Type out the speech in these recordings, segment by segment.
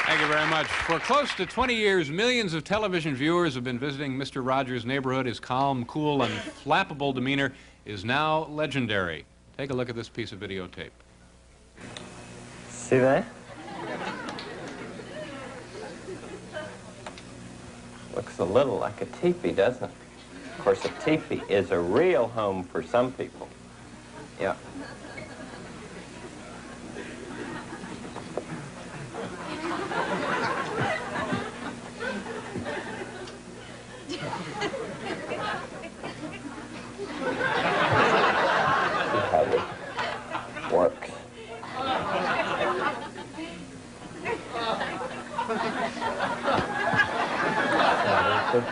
Thank you very much. For close to 20 years, millions of television viewers have been visiting Mr. Rogers' neighborhood. His calm, cool, and flappable demeanor is now legendary. Take a look at this piece of videotape. See that? Looks a little like a teepee, doesn't it? Of course, a teepee is a real home for some people. Yeah. Works.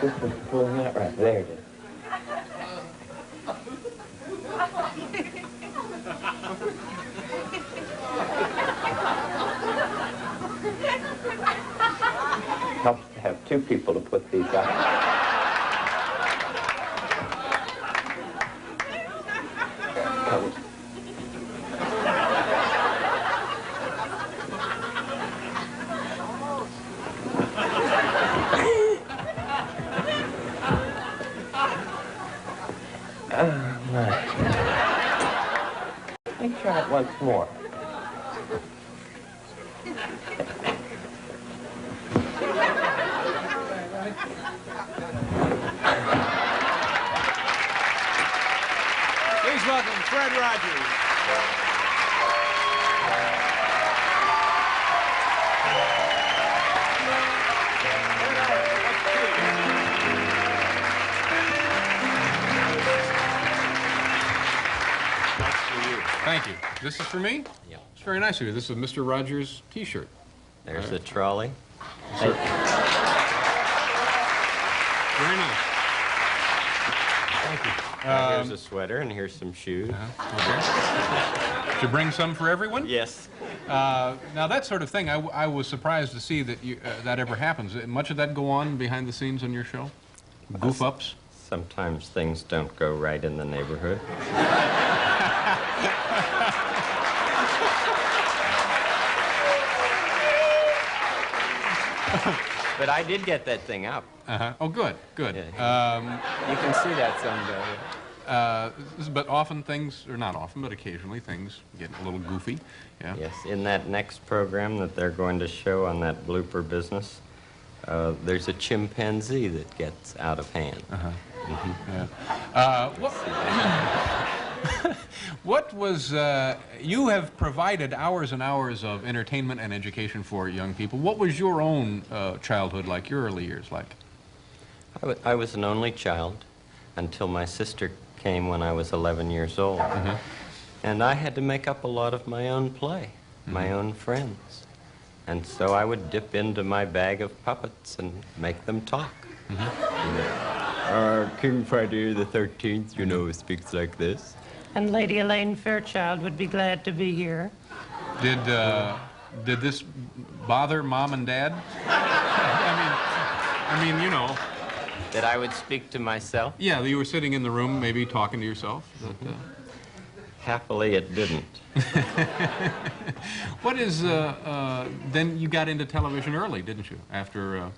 This is pulling out right there. It is. Helps to have two people to put these out. Let me try it once more. Please welcome Fred Rogers. Thank you. This is for me? Yeah. It's very nice of you. This is a Mr. Rogers T-shirt. There's the trolley. Very nice. Thank you. Here's a sweater, and here's some shoes. Okay. Did you bring some for everyone? Yes. Now, that sort of thing, I was surprised to see that that ever happens. Much of that go on behind the scenes on your show? Goof-ups? Sometimes things don't go right in the neighborhood. But I did get that thing up. Oh, good, good. Yeah. You can see that someday. But often things, or not often, but occasionally things get a little goofy. Yeah. Yes, in that next program that they're going to show on that blooper business, there's a chimpanzee that gets out of hand. Yeah. What was, you have provided hours and hours of entertainment and education for young people. What was your own childhood like, your early years like? I was an only child until my sister came when I was 11 years old. And I had to make up a lot of my own play, my own friends. And so I would dip into my bag of puppets and make them talk. King Friday the 13th, you know, speaks like this. And Lady Elaine Fairchild would be glad to be here. Did this bother Mom and Dad? I mean, you know. That I would speak to myself? Yeah, you were sitting in the room, maybe talking to yourself. But, happily, it didn't. What is, then you got into television early, didn't you? After...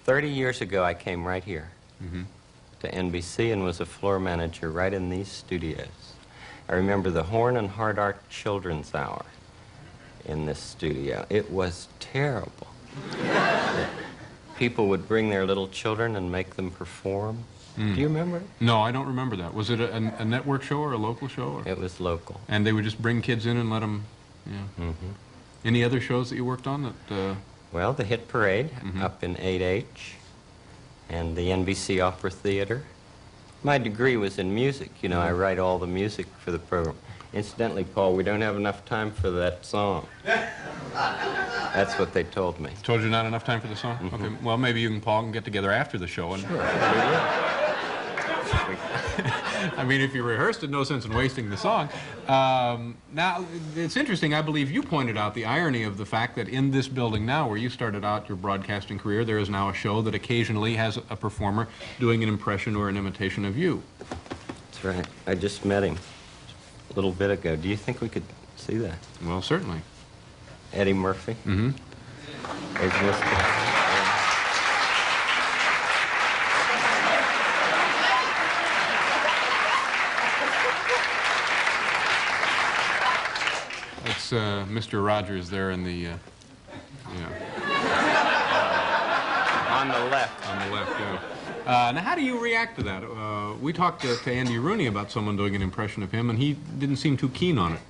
30 years ago, I came right here to NBC and was a floor manager right in these studios. I remember the Horn and Hard Art Children's Hour in this studio. It was terrible. People would bring their little children and make them perform. Do you remember it? No, I don't remember that. Was it a network show or a local show? Or? It was local. And they would just bring kids in and let them, yeah. Any other shows that you worked on that... Well, the Hit Parade up in 8H and the NBC Opera Theater. My degree was in music. You know, I write all the music for the program. Incidentally, Paul, we don't have enough time for that song. That's what they told me. Told you not enough time for the song? Okay. Well, maybe you and Paul can get together after the show. And Sure. I mean, if you rehearsed it, no sense in wasting the song. Now, it's interesting. I believe you pointed out the irony of the fact that in this building now, where you started out your broadcasting career, there is now a show that occasionally has a performer doing an impression or an imitation of you. That's right. I just met him a little bit ago. Do you think we could see that? Well, certainly. Eddie Murphy? There's Mr. That's Mr. Rogers there in the, yeah. On the left. On the left, yeah. Now, how do you react to that? We talked to Andy Rooney about someone doing an impression of him, and he didn't seem too keen on it.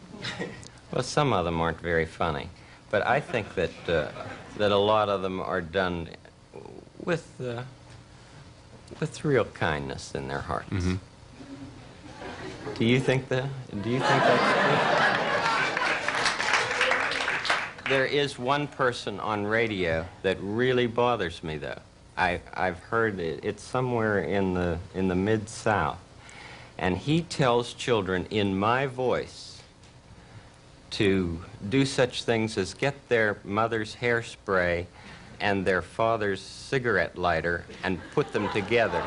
Well, some of them aren't very funny, but I think that that a lot of them are done with real kindness in their hearts. Mm-hmm. Do you think that? Do you think that's true? There is one person on radio that really bothers me, though. I've heard it. It's somewhere in the Mid-South, and he tells children in my voice to do such things as get their mother's hairspray and their father's cigarette lighter and put them together.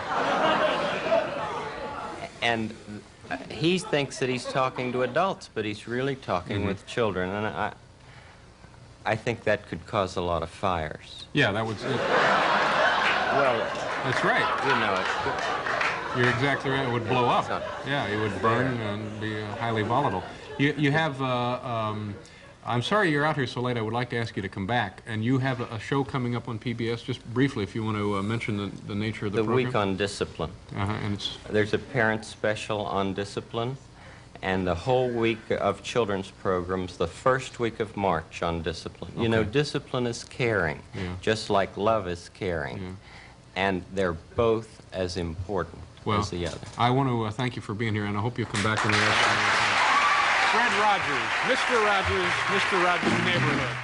And he thinks that he's talking to adults, but he's really talking with children, and I think that could cause a lot of fires. Yeah, that would... Well, that's right. You know it. You're exactly right. It would blow up. So, yeah, it would burn and be highly volatile. You have... I'm sorry you're out here so late. I would like to ask you to come back. And you have a show coming up on PBS, just briefly, if you want to mention the nature of the program. The Week on Discipline. And it's... There's a parent special on discipline, and the whole week of children's programs, the first week of March on discipline. You know, discipline is caring, just like love is caring. Yeah. And they're both as important as the other. I want to thank you for being here, and I hope you'll come back when you're Fred Rogers, Mr. Rogers' Neighborhood.